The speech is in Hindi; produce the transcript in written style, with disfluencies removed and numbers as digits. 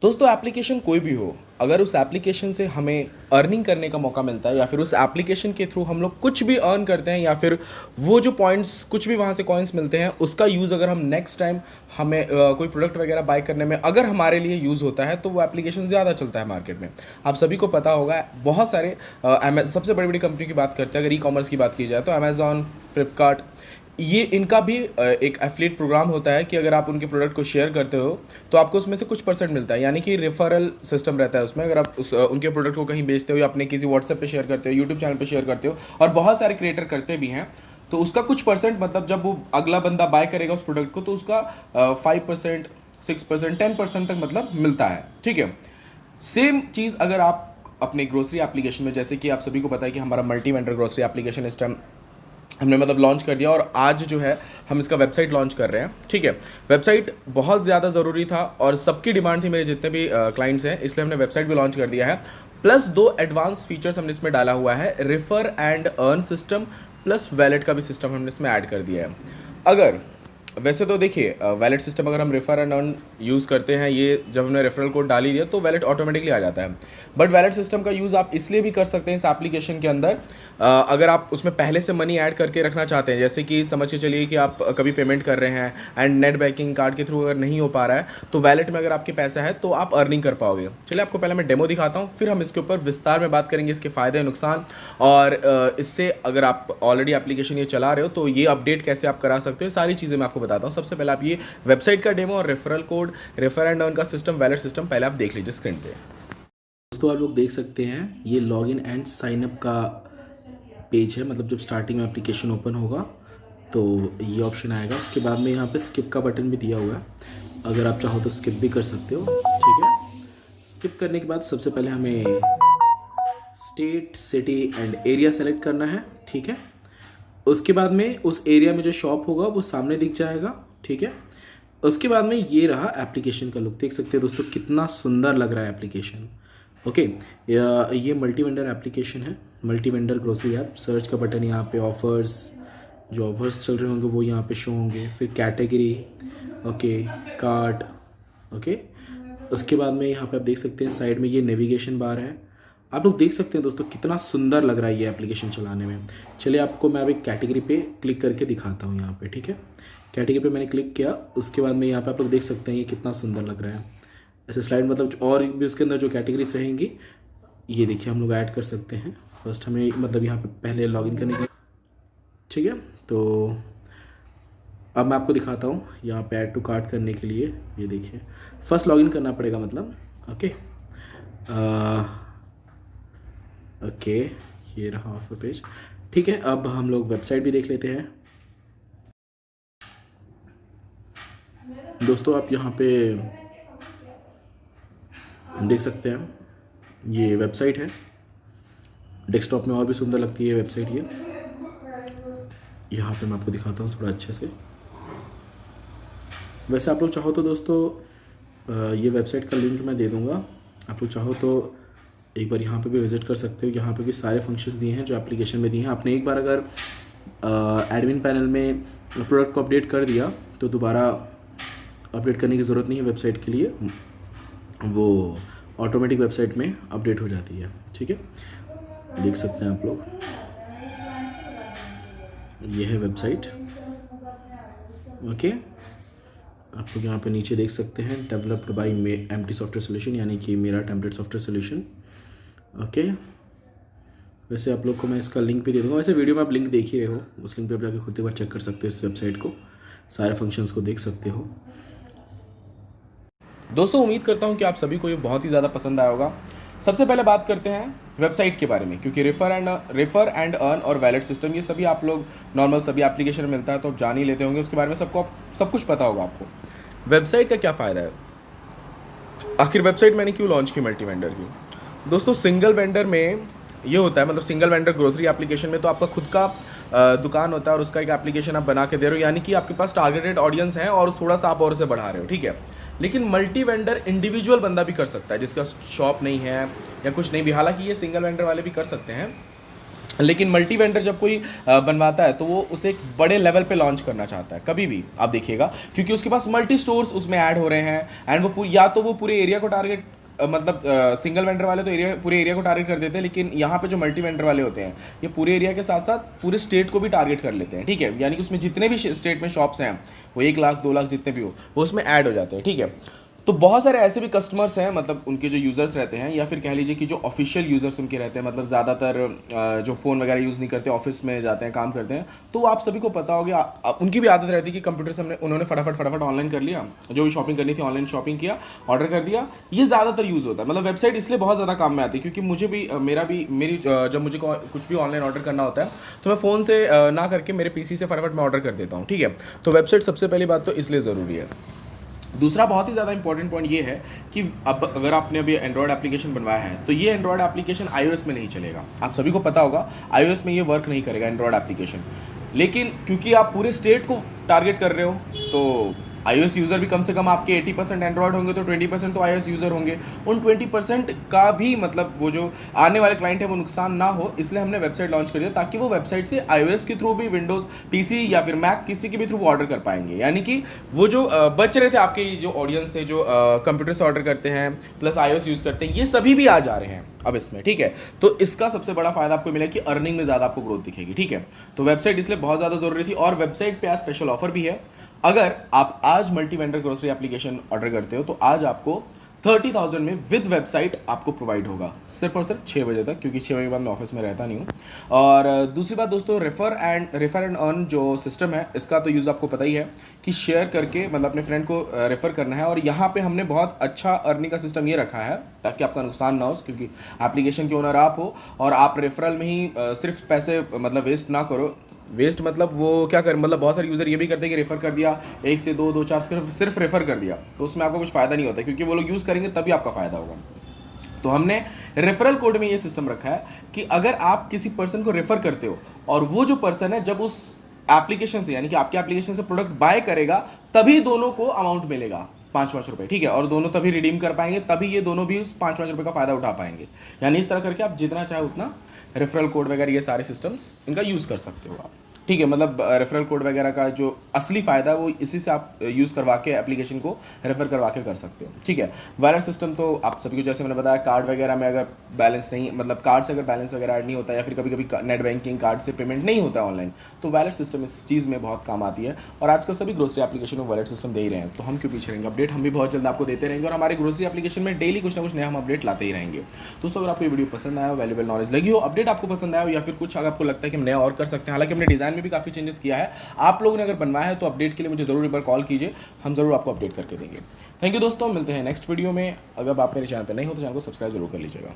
दोस्तों एप्लीकेशन कोई भी हो, अगर उस एप्लीकेशन से हमें अर्निंग करने का मौका मिलता है या फिर उस एप्लीकेशन के थ्रू हम लोग कुछ भी अर्न करते हैं या फिर वो जो पॉइंट्स कुछ भी वहाँ से कॉइन्स मिलते हैं उसका यूज़ अगर हम नेक्स्ट टाइम हमें कोई प्रोडक्ट वगैरह बाय करने में अगर हमारे लिए यूज़ होता है तो वो एप्लीकेशन ज़्यादा चलता है मार्केट में। आप सभी को पता होगा बहुत सारे सबसे बड़ी बड़ी कंपनी की बात करते हैं, अगर ई कॉमर्स की बात की जाए तो अमेज़ॉन, फ्लिपकार्ट, ये इनका भी एक एफिलिएट प्रोग्राम होता है कि अगर आप उनके प्रोडक्ट को शेयर करते हो तो आपको उसमें से कुछ परसेंट मिलता है, यानी कि रेफरल सिस्टम रहता है उसमें। अगर आप उनके प्रोडक्ट को कहीं बेचते हो या अपने किसी व्हाट्सएप पे शेयर करते हो, यूट्यूब चैनल पे शेयर करते हो, और बहुत सारे क्रिएटर करते भी हैं, तो उसका कुछ परसेंट मतलब जब वो अगला बंदा बाय करेगा उस प्रोडक्ट को तो उसका 5%, 6%, 10% तक मतलब मिलता है। ठीक है, सेम चीज़ अगर आप अपने ग्रोसरी एप्लीकेशन में, जैसे कि आप सभी को पता है कि हमारा मल्टी वेंडर ग्रोसरी एप्लीकेशन इस टाइम हमने मतलब लॉन्च कर दिया और आज जो है हम इसका वेबसाइट लॉन्च कर रहे हैं। ठीक है, वेबसाइट बहुत ज़्यादा ज़रूरी था और सबकी डिमांड थी, मेरे जितने भी क्लाइंट्स हैं, इसलिए हमने वेबसाइट भी लॉन्च कर दिया है। प्लस 2 एडवांस फीचर्स हमने इसमें डाला हुआ है, refer and earn system plus wallet का भी सिस्टम हमने इसमें ऐड कर दिया है। अगर वैसे तो देखिए वैलेट सिस्टम अगर हम रेफर एंड अर्न यूज़ करते हैं, ये जब हमने रेफरल कोड डाल ही दिया तो वैलेट ऑटोमेटिकली आ जाता है। बट वैलेट सिस्टम का यूज़ आप इसलिए भी कर सकते हैं इस एप्लीकेशन के अंदर, अगर आप उसमें पहले से मनी ऐड करके रखना चाहते हैं, जैसे कि समझ के चलिए कि आप कभी पेमेंट कर रहे हैं एंड नेट बैंकिंग कार्ड के थ्रू अगर नहीं हो पा रहा है तो वैलेट में अगर आपके पैसा है तो आप अर्निंग कर पाओगे। चलिए आपको पहले मैं डेमो दिखाता हूँ, फिर हम इसके ऊपर विस्तार में बात करेंगे, इसके फ़ायदे नुकसान, और इससे अगर आप ऑलरेडी एप्लीकेशन ये चला रहे हो तो ये अपडेट कैसे आप करा सकते हो, सारी चीज़ें मैं आपको बताता हूँ। सबसे पहले आप ये वेबसाइट का डेमो और referral code, refer and earn का सिस्टम, वैलेट सिस्टम पहले आप देख लीजिए स्क्रीन पे। दोस्तों आप लोग देख सकते हैं ये लॉगिन एंड साइन अप का पेज है, मतलब जब स्टार्टिंग में एप्लीकेशन ओपन होगा तो ये ऑप्शन आएगा। उसके बाद में यहाँ पे स्किप का बटन भी दिया हुआ है, अगर आप चाहो तो स्किप भी कर सकते हो। ठीक है, स्किप करने के बाद सबसे पहले हमें state, city and area select करना है। ठीक है, उसके बाद में उस एरिया में जो शॉप होगा वो सामने दिख जाएगा। ठीक है, उसके बाद में ये रहा एप्लीकेशन का लुक, देख सकते हैं दोस्तों कितना सुंदर लग रहा है एप्लीकेशन। ओके, ये मल्टी वेंडर एप्लीकेशन है, multi vendor grocery app. Search का बटन यहाँ पे, ऑफर्स, जो ऑफर्स चल रहे होंगे वो यहाँ पे शो होंगे, फिर कैटेगरी, ओके, कार्ट, ओके। उसके बाद में यहाँ पे आप देख सकते हैं साइड में ये नेविगेशन बार है। आप लोग देख सकते हैं दोस्तों कितना सुंदर लग रहा है ये एप्लीकेशन चलाने में। चलिए आपको मैं अभी कैटेगरी पे क्लिक करके दिखाता हूँ यहाँ पे। ठीक है, कैटेगरी पे मैंने क्लिक किया, उसके बाद में यहाँ पे आप लोग देख सकते हैं ये कितना सुंदर लग रहा है। ऐसे स्लाइड मतलब और भी उसके अंदर जो कैटेगरीज रहेंगी ये देखिए हम लोग ऐड कर सकते हैं। फर्स्ट हमें मतलब यहाँ पे पहले लॉगिन करने के, ठीक है, तो अब मैं आपको दिखाता हूँ यहाँ पे ऐड टू कार्ट करने के लिए। ये देखिए फर्स्ट लॉगिन करना पड़ेगा मतलब, ओके। ओके, ये रहा ऑफर पेज। ठीक है, अब हम लोग वेबसाइट भी देख लेते हैं। दोस्तों आप यहाँ पे देख सकते हैं ये वेबसाइट है, डेस्कटॉप में और भी सुंदर लगती है वेबसाइट ये। यहाँ पे मैं आपको दिखाता हूँ थोड़ा अच्छे से। वैसे आप लोग चाहो तो दोस्तों ये वेबसाइट का लिंक मैं दे दूँगा, आप लोग चाहो तो एक बार यहाँ पे भी विज़िट कर सकते हो। यहाँ पे भी सारे फंक्शंस दिए हैं जो एप्लीकेशन में दिए हैं। आपने एक बार अगर एडमिन पैनल में प्रोडक्ट को अपडेट कर दिया तो दोबारा अपडेट करने की ज़रूरत नहीं है वेबसाइट के लिए, वो ऑटोमेटिक वेबसाइट में अपडेट हो जाती है। ठीक है, देख सकते हैं आप लोग, ये है वेबसाइट। ओके, आप लोग यहाँ पे नीचे देख सकते हैं developed by empty software solution, यानी कि मेरा टेम्पलेट सॉफ्टवेयर सोल्यूशन। ओके, वैसे आप लोग को मैं इसका लिंक भी दे दूँगा, वैसे वीडियो में आप लिंक देख ही रहे हो, उस लिंक पे आप जाकर खुद एक बार चेक कर सकते हो इस वेबसाइट को, सारे फंक्शंस को देख सकते हो। दोस्तों उम्मीद करता हूँ कि आप सभी को ये बहुत ही ज़्यादा पसंद आया होगा। सबसे पहले बात करते हैं वेबसाइट के बारे में, क्योंकि रेफर एंड अर्न और वैलेट सिस्टम ये सभी आप लोग नॉर्मल सभी एप्लीकेशन में मिलता है तो आप जान ही लेते होंगे, उसके बारे में सब कुछ पता होगा आपको। वेबसाइट का क्या फ़ायदा है, आखिर वेबसाइट मैंने क्यों लॉन्च की मल्टी वेंडर की। दोस्तों सिंगल वेंडर में ये होता है, मतलब सिंगल वेंडर ग्रोसरी एप्लीकेशन में तो आपका खुद का दुकान होता है और उसका एक एप्लीकेशन आप बना के दे रहे हो, यानी कि आपके पास टारगेटेड ऑडियंस है और थोड़ा सा आप और उसे बढ़ा रहे हो। ठीक है, लेकिन मल्टी वेंडर इंडिविजुअल बंदा भी कर सकता है जिसका शॉप नहीं है या कुछ नहीं भी, हालांकि ये सिंगल वेंडर वाले भी कर सकते हैं। लेकिन मल्टी वेंडर जब कोई बनवाता है तो वो उसे एक बड़े लेवल पे लॉन्च करना चाहता है, कभी भी आप देखिएगा, क्योंकि उसके पास मल्टी स्टोर्स उसमें ऐड हो रहे हैं एंड वो या तो वो पूरे एरिया को टारगेट मतलब सिंगल वेंडर वाले तो पूरे एरिया को टारगेट कर देते हैं, लेकिन यहाँ पे जो मल्टी वेंडर वाले होते हैं ये पूरे एरिया के साथ साथ पूरे स्टेट को भी टारगेट कर लेते हैं, ठीक है। यानी कि उसमें जितने भी स्टेट में शॉप्स हैं वो 1 लाख 2 लाख जितने भी हो वो उसमें ऐड हो जाते हैं, ठीक है। तो बहुत सारे ऐसे भी कस्टमर्स हैं, मतलब उनके जो यूज़र्स रहते हैं या फिर कह लीजिए कि जो ऑफिशियल यूज़र्स उनके रहते हैं, मतलब ज़्यादातर जो फ़ोन वगैरह यूज़ नहीं करते, ऑफिस में जाते हैं, काम करते हैं, तो आप सभी को पता होगा उनकी भी आदत रहती है कि कंप्यूटर से उन्होंने फटाफट ऑनलाइन कर लिया, जो भी शॉपिंग करनी थी ऑनलाइन शॉपिंग किया, ऑर्डर कर दिया। ये ज़्यादातर यूज़ होता है, मतलब वेबसाइट इसलिए बहुत ज़्यादा काम में आती है क्योंकि मुझे भी जब मुझे कुछ भी ऑनलाइन ऑर्डर करना होता है तो मैं फ़ोन से ना करके मेरे PC से फटाफट मैं ऑर्डर कर देता हूँ, ठीक है। तो वेबसाइट सबसे पहली बात तो इसलिए ज़रूरी है। दूसरा बहुत ही ज़्यादा इंपॉर्टेंट पॉइंट ये है कि अब अगर आपने अभी एंड्रॉयड एप्लीकेशन बनवाया है तो ये एंड्रॉयड एप्लीकेशन iOS में नहीं चलेगा। आप सभी को पता होगा iOS में ये वर्क नहीं करेगा एंड्रॉयड एप्लीकेशन, लेकिन क्योंकि आप पूरे स्टेट को टारगेट कर रहे हो तो iOS यूज़र भी कम से कम आपके 80% एंड्रॉयड होंगे तो 20% तो iOS यूज़र होंगे। उन 20% का भी मतलब वो जो आने वाले क्लाइंट है वो नुकसान ना हो, इसलिए हमने वेबसाइट लॉन्च कर दिया ताकि वो वेबसाइट से iOS के थ्रू भी विंडोज़ PC या फिर मैक किसी के भी थ्रू वो ऑर्डर कर पाएंगे। यानी कि वो जो बच रहे थे आपके जो ऑडियंस थे जो कंप्यूटर से ऑर्डर करते हैं प्लस iOS यूज़ करते हैं, ये सभी भी आ जा रहे हैं अब इसमें, ठीक है। तो इसका सबसे बड़ा फायदा आपको मिला कि अर्निंग में ज़्यादा आपको ग्रोथ दिखेगी, ठीक है। तो वेबसाइट इसलिए बहुत ज़्यादा ज़रूरी थी और वेबसाइट पे आज स्पेशल ऑफर भी है। अगर आप आज multi vendor grocery application order करते हो तो आज आपको 30,000 में विद वेबसाइट आपको प्रोवाइड होगा, सिर्फ और सिर्फ 6 बजे तक, क्योंकि 6 बजे के बाद मैं ऑफिस में रहता नहीं हूँ। और दूसरी बात दोस्तों, रेफर एंड अर्न जो सिस्टम है इसका तो यूज़ आपको पता ही है कि शेयर करके मतलब अपने फ्रेंड को रेफ़र करना है। और यहाँ पे हमने बहुत अच्छा अर्निंग का सिस्टम ये रखा है ताकि आपका नुकसान ना हो, क्योंकि एप्लीकेशन के ओनर आप हो और आप रेफरल में ही सिर्फ पैसे मतलब वेस्ट ना करो। वेस्ट मतलब वो क्या कर, मतलब बहुत सारे यूज़र ये भी करते हैं कि रेफ़र कर दिया 1 से 2 2 4 सिर्फ रेफ़र कर दिया, तो उसमें आपको कुछ फ़ायदा नहीं होता क्योंकि वो लोग यूज़ करेंगे तभी आपका फ़ायदा होगा। तो हमने रेफरल कोड में ये सिस्टम रखा है कि अगर आप किसी पर्सन को रेफ़र करते हो और वो जो पर्सन है जब उस एप्लीकेशन से यानी कि आपके एप्लीकेशन से प्रोडक्ट बाय करेगा तभी दोनों को अमाउंट मिलेगा 5-5 रुपये, ठीक है। और दोनों तभी रिडीम कर पाएंगे, तभी ये दोनों भी उस 5-5 रुपये का फ़ायदा उठा पाएंगे। यानी इस तरह करके आप जितना चाहे उतना रेफरल कोड वगैरह ये सारे सिस्टम्स इनका यूज़ कर सकते हो आप, ठीक है। मतलब रेफरल कोड वगैरह का जो असली फ़ायदा है वो इसी से आप यूज़ करवा के एप्लीकेशन को रेफ़र करवा के कर सकते हो, ठीक है। वैलेट सिस्टम तो आप सभी को जैसे मैंने बताया, कार्ड वगैरह में अगर बैलेंस नहीं, मतलब कार्ड से अगर बैलेंस वगैरह ऐड नहीं होता या फिर कभी कभी नेट बैंकिंग कार्ड से पेमेंट नहीं होता ऑनलाइन, तो वैलेट सिस्टम इस चीज़ में बहुत काम आती है। और आजकल सभी ग्रोसरी एप्लीकेशन में वैलेट सिस्टम दे ही रहे हैं, तो हम क्यों पीछे रहेंगे। अपडेट हम भी बहुत जल्द आपको देते रहेंगे और हमारे ग्रोसरी एप्लीकेशन में डेली कुछ ना कुछ नया हम अपडेट लाते ही रहेंगे। दोस्तों अगर आपको ये वीडियो पसंद आया हो, वैल्यूबल नॉलेज लगी हो, अपडेट आपको पसंद आया हो या फिर कुछ अगर आपको लगता है कि हम नया और कर सकते हैं, हालांकि हमने डिज़ाइन में भी काफ़ी चेंजेस किया है, आप लोगों ने अगर बनवाया है तो अपडेट के लिए मुझे ज़रूर एक बार कॉल कीजिए, हम ज़रूर आपको अपडेट करके देंगे। थैंक यू दोस्तों, मिलते हैं नेक्स्ट वीडियो में। अगर आप मेरे चैनल पर नहीं हो तो चैनल को सब्सक्राइब जरूर कर लीजिएगा।